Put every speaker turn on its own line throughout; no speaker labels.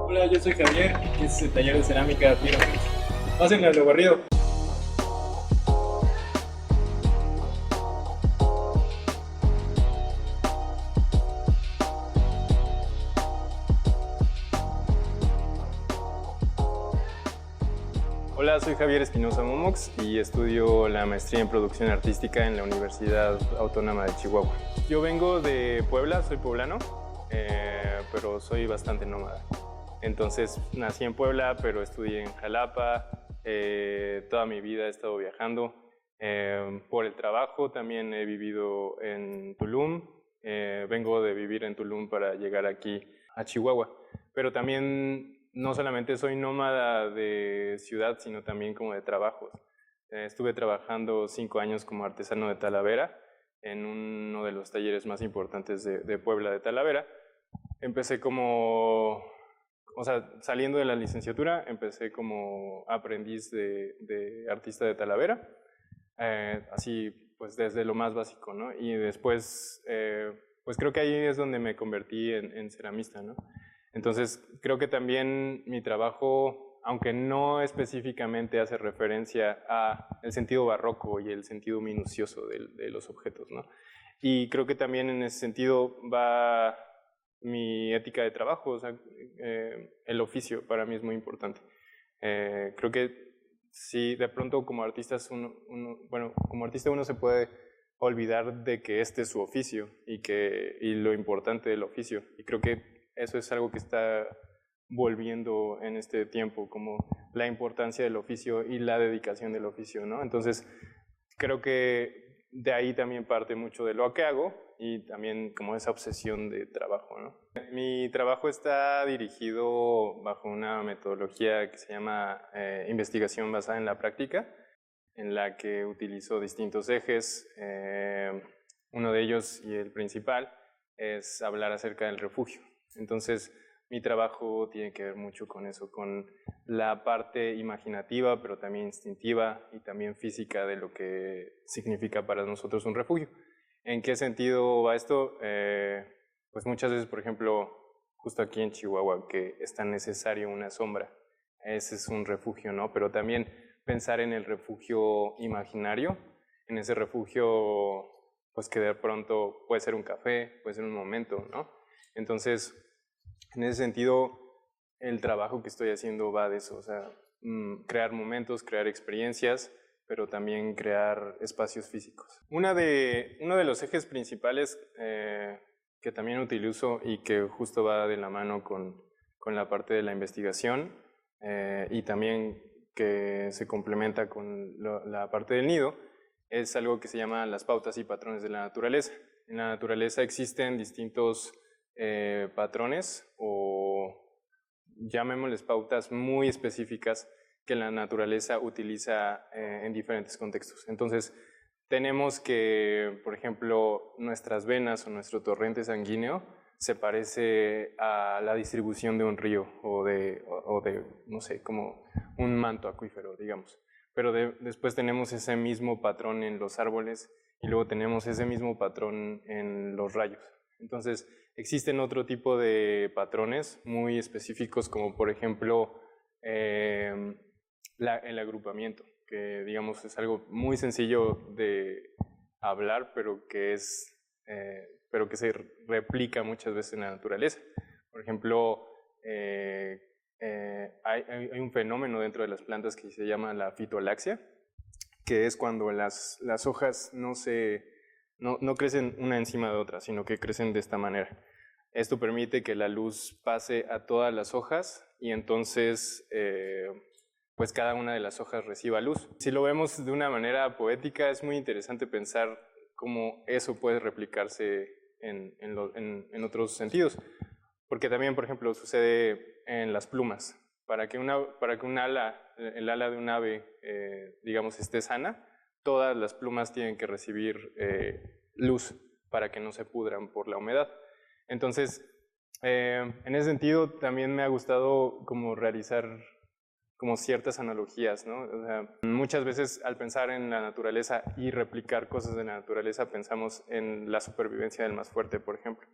Hola, yo soy Javier y este es el taller de cerámica Pyramid. Pásenle a lo barrido. Hola, soy Javier Espinosa Momox y estudio la maestría en producción artística en la Universidad Autónoma de Chihuahua. Yo vengo de Puebla, soy poblano, pero soy bastante nómada. Entonces nací en Puebla, pero estudié en Jalapa. Toda mi vida he estado viajando. Por el trabajo también he vivido en Tulum. Vengo de vivir en Tulum para llegar aquí a Chihuahua. Pero también no solamente soy nómada de ciudad, sino también como de trabajos. Estuve trabajando 5 años como artesano de Talavera en uno de los talleres más importantes de Puebla de Talavera. Empecé saliendo de la licenciatura, empecé como aprendiz de artista de Talavera, así pues desde lo más básico, ¿no? Y después, pues creo que ahí es donde me convertí en ceramista, ¿no? Entonces creo que también mi trabajo, aunque no específicamente hace referencia a el sentido barroco y el sentido minucioso de los objetos, ¿no? Y creo que también en ese sentido va mi ética de trabajo, o sea, el oficio para mí es muy importante. Creo que sí, de pronto como artistas como artista uno se puede olvidar de que este es su oficio y lo importante del oficio. Y creo que eso es algo que está volviendo en este tiempo, como la importancia del oficio y la dedicación del oficio, ¿no? Entonces, creo que de ahí también parte mucho de lo que hago y también como esa obsesión de trabajo, ¿no? Mi trabajo está dirigido bajo una metodología que se llama investigación basada en la práctica, en la que utilizo distintos ejes. Uno de ellos, y el principal, es hablar acerca del refugio. Entonces, mi trabajo tiene que ver mucho con eso, con la parte imaginativa, pero también instintiva y también física de lo que significa para nosotros un refugio. ¿En qué sentido va esto? Pues muchas veces, por ejemplo, justo aquí en Chihuahua, que es tan necesario una sombra, ese es un refugio, ¿no? Pero también pensar en el refugio imaginario, en ese refugio, pues que de pronto puede ser un café, puede ser un momento, ¿no? Entonces, en ese sentido, el trabajo que estoy haciendo va de eso, o sea, crear momentos, crear experiencias, pero también crear espacios físicos. Uno de los ejes principales que también utilizo y que justo va de la mano con la parte de la investigación y también que se complementa con la parte del nido, es algo que se llama las pautas y patrones de la naturaleza. En la naturaleza existen distintos patrones o llamémosles pautas muy específicas que la naturaleza utiliza en diferentes contextos. Entonces, tenemos que, por ejemplo, nuestras venas o nuestro torrente sanguíneo se parece a la distribución de un río o de no sé, como un manto acuífero, digamos. Pero después tenemos ese mismo patrón en los árboles y luego tenemos ese mismo patrón en los rayos. Entonces, existen otro tipo de patrones muy específicos, como por ejemplo el agrupamiento, que digamos es algo muy sencillo de hablar, pero que se replica muchas veces en la naturaleza. Por ejemplo, hay un fenómeno dentro de las plantas que se llama la fitolaxia, que es cuando las hojas no crecen una encima de otra, sino que crecen de esta manera. Esto permite que la luz pase a todas las hojas y entonces pues cada una de las hojas reciba luz. Si lo vemos de una manera poética, es muy interesante pensar cómo eso puede replicarse en otros sentidos. Porque también, por ejemplo, sucede en las plumas. Para que el ala de un ave, digamos, esté sana, todas las plumas tienen que recibir luz para que no se pudran por la humedad. Entonces, en ese sentido, también me ha gustado como realizar como ciertas analogías, ¿no? O sea, muchas veces al pensar en la naturaleza y replicar cosas de la naturaleza, pensamos en la supervivencia del más fuerte, por ejemplo.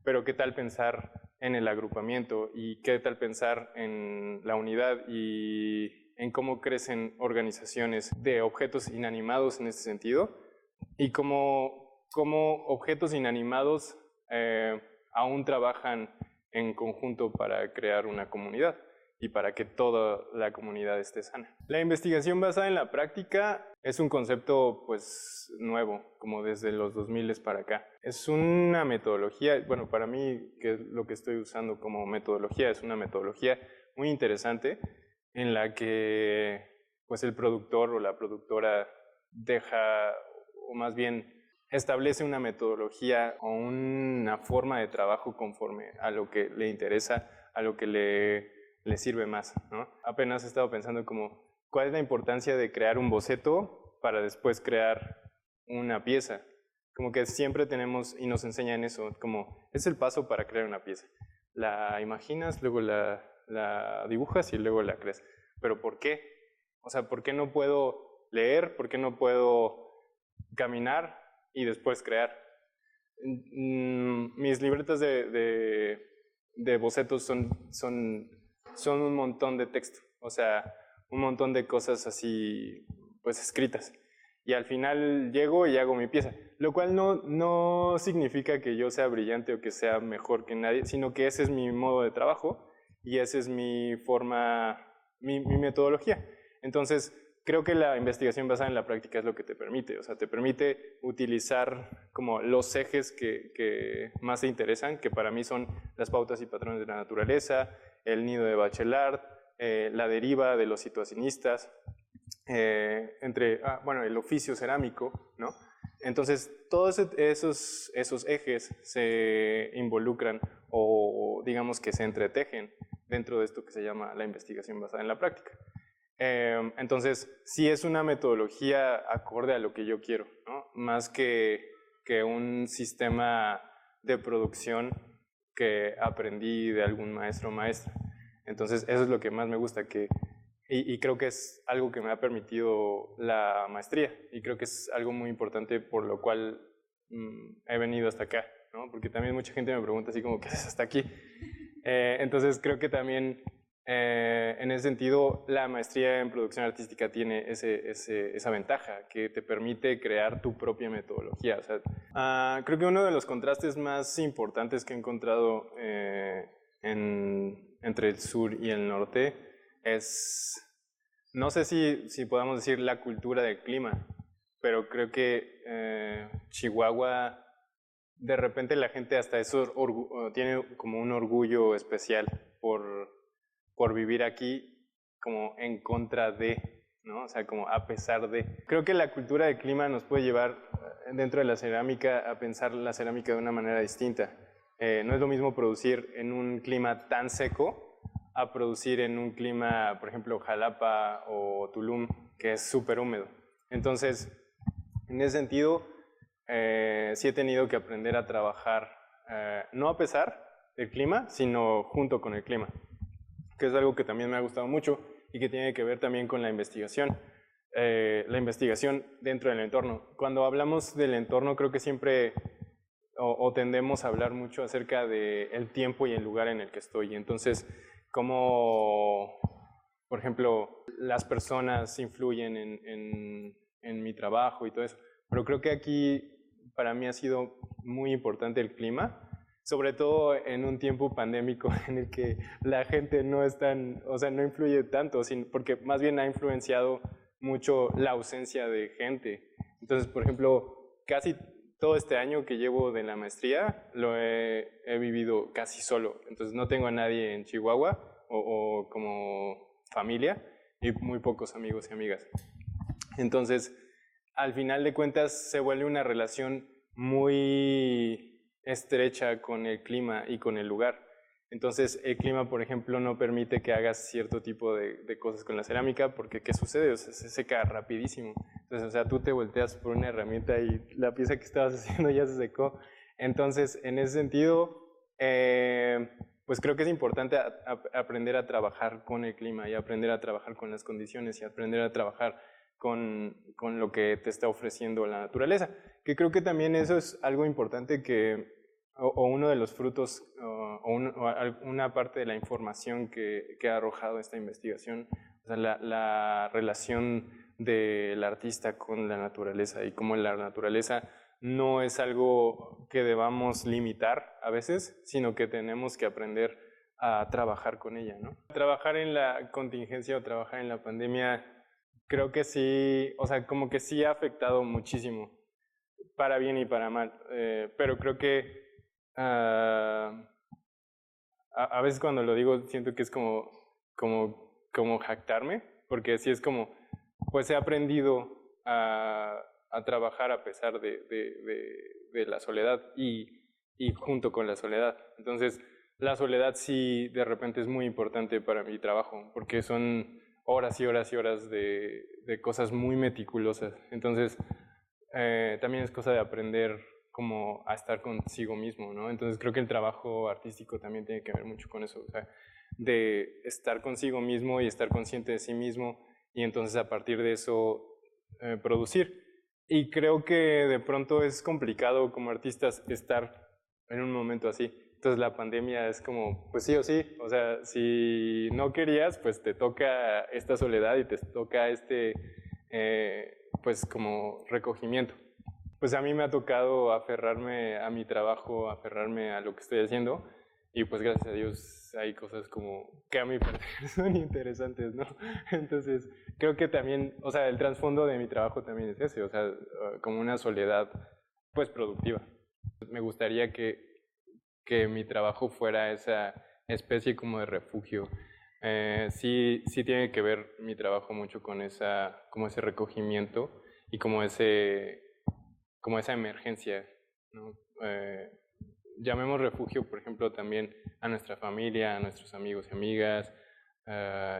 Pero ¿qué tal pensar en el agrupamiento y qué tal pensar en la unidad y en cómo crecen organizaciones de objetos inanimados en este sentido y cómo objetos inanimados aún trabajan en conjunto para crear una comunidad y para que toda la comunidad esté sana. La investigación basada en la práctica es un concepto pues nuevo, como desde los 2000 para acá. Es una metodología, bueno, para mí que es lo que estoy usando como metodología, es una metodología muy interesante en la que pues el productor o la productora deja, o más bien establece una metodología o una forma de trabajo conforme a lo que le interesa, a lo que le sirve más, ¿no? Apenas he estado pensando como, ¿cuál es la importancia de crear un boceto para después crear una pieza? Como que siempre tenemos, y nos enseñan eso, como es el paso para crear una pieza. La imaginas, luego la dibujas y luego la creas. ¿Pero por qué? O sea, ¿por qué no puedo leer? ¿Por qué no puedo caminar y después crear? Mis libretas de bocetos son un montón de texto, o sea, un montón de cosas así, pues escritas. Y al final llego y hago mi pieza, lo cual no significa que yo sea brillante o que sea mejor que nadie, sino que ese es mi modo de trabajo y esa es mi forma, mi metodología. Entonces, creo que la investigación basada en la práctica es lo que te permite, o sea, te permite utilizar como los ejes que más te interesan, que para mí son las pautas y patrones de la naturaleza, el nido de Bachelard, la deriva de los situacionistas, bueno, el oficio cerámico, ¿no? Entonces, todos esos ejes se involucran o digamos que se entretejen dentro de esto que se llama la investigación basada en la práctica. Entonces, sí es una metodología acorde a lo que yo quiero, ¿no? Más que un sistema de producción que aprendí de algún maestro o maestra. Entonces, eso es lo que más me gusta, y creo que es algo que me ha permitido la maestría, y creo que es algo muy importante por lo cual he venido hasta acá, ¿no? Porque también mucha gente me pregunta así como, ¿qué haces hasta aquí? Entonces, creo que también en ese sentido, la maestría en producción artística tiene esa ventaja, que te permite crear tu propia metodología. O sea, creo que uno de los contrastes más importantes que he encontrado entre el sur y el norte es, no sé si podamos decir la cultura del clima, pero creo que Chihuahua, de repente la gente hasta eso tiene como un orgullo especial por vivir aquí como en contra de, ¿no? O sea, como a pesar de. Creo que la cultura del clima nos puede llevar dentro de la cerámica a pensar la cerámica de una manera distinta. No es lo mismo producir en un clima tan seco a producir en un clima, por ejemplo, Jalapa o Tulum, que es súper húmedo. Entonces, en ese sentido, sí he tenido que aprender a trabajar, no a pesar del clima, sino junto con el clima, que es algo que también me ha gustado mucho y que tiene que ver también con la investigación dentro del entorno. Cuando hablamos del entorno, creo que siempre o tendemos a hablar mucho acerca del tiempo y el lugar en el que estoy. Entonces, cómo, por ejemplo, las personas influyen en mi trabajo y todo eso. Pero creo que aquí para mí ha sido muy importante el clima, sobre todo en un tiempo pandémico en el que la gente no es tan, o sea, no influye tanto, porque más bien ha influenciado mucho la ausencia de gente. Entonces, por ejemplo, casi todo este año que llevo de la maestría lo he vivido casi solo. Entonces no tengo a nadie en Chihuahua o como familia y muy pocos amigos y amigas. Entonces, al final de cuentas se vuelve una relación muy estrecha con el clima y con el lugar. Entonces, el clima, por ejemplo, no permite que hagas cierto tipo de cosas con la cerámica, porque ¿qué sucede? O sea, se seca rapidísimo. Entonces, o sea, tú te volteas por una herramienta y la pieza que estabas haciendo ya se secó. Entonces, en ese sentido, pues creo que es importante aprender a trabajar con el clima y aprender a trabajar con las condiciones y aprender a trabajar con lo que te está ofreciendo la naturaleza. Que creo que también eso es algo importante que o uno de los frutos una parte de la información que ha arrojado esta investigación, o sea, la relación del artista con la naturaleza y cómo la naturaleza no es algo que debamos limitar a veces, sino que tenemos que aprender a trabajar con ella, ¿no? Trabajar en la contingencia o trabajar en la pandemia, creo que sí, o sea, como que sí ha afectado muchísimo, para bien y para mal, pero creo que a veces cuando lo digo siento que es como jactarme, porque sí es como, pues he aprendido a trabajar a pesar de la soledad y junto con la soledad. Entonces, la soledad sí de repente es muy importante para mi trabajo, porque son horas y horas y horas de cosas muy meticulosas. Entonces, también es cosa de aprender como a estar consigo mismo, ¿no? Entonces creo que el trabajo artístico también tiene que ver mucho con eso, o sea, de estar consigo mismo y estar consciente de sí mismo y entonces a partir de eso producir. Y creo que de pronto es complicado como artistas estar en un momento así. Entonces la pandemia es como, pues sí o sí, o sea, si no querías, pues te toca esta soledad y te toca pues como recogimiento. Pues a mí me ha tocado aferrarme a mi trabajo, aferrarme a lo que estoy haciendo y pues gracias a Dios hay cosas como que a mí parecer son interesantes, ¿no? Entonces creo que también, o sea, el trasfondo de mi trabajo también es ese, o sea, como una soledad pues productiva. Me gustaría que mi trabajo fuera esa especie como de refugio. Sí tiene que ver mi trabajo mucho con como ese recogimiento y como esa emergencia, ¿no? Llamemos refugio, por ejemplo, también a nuestra familia, a nuestros amigos y amigas,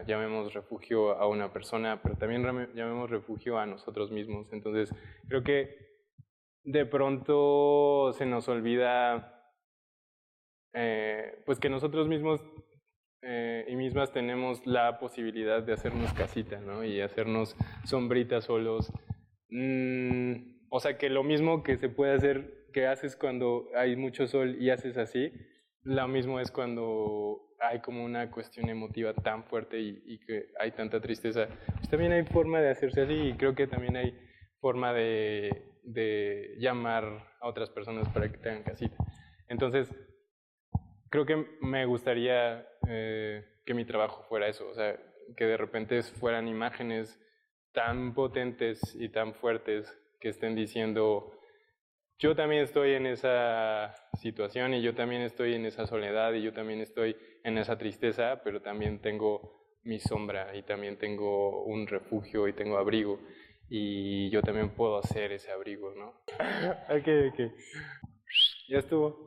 llamemos refugio a una persona, pero también llamemos refugio a nosotros mismos. Entonces, creo que de pronto se nos olvida pues que nosotros mismos y mismas tenemos la posibilidad de hacernos casita, ¿no? Y hacernos sombrita solos. O sea, que lo mismo que se puede hacer, que haces cuando hay mucho sol y haces así, lo mismo es cuando hay como una cuestión emotiva tan fuerte y que hay tanta tristeza. Pues también hay forma de hacerse así y creo que también hay forma de llamar a otras personas para que te hagan casita. Entonces, creo que me gustaría que mi trabajo fuera eso, o sea, que de repente fueran imágenes tan potentes y tan fuertes que estén diciendo, yo también estoy en esa situación y yo también estoy en esa soledad y yo también estoy en esa tristeza, pero también tengo mi sombra y también tengo un refugio y tengo abrigo y yo también puedo hacer ese abrigo, ¿no? Ok, ya estuvo.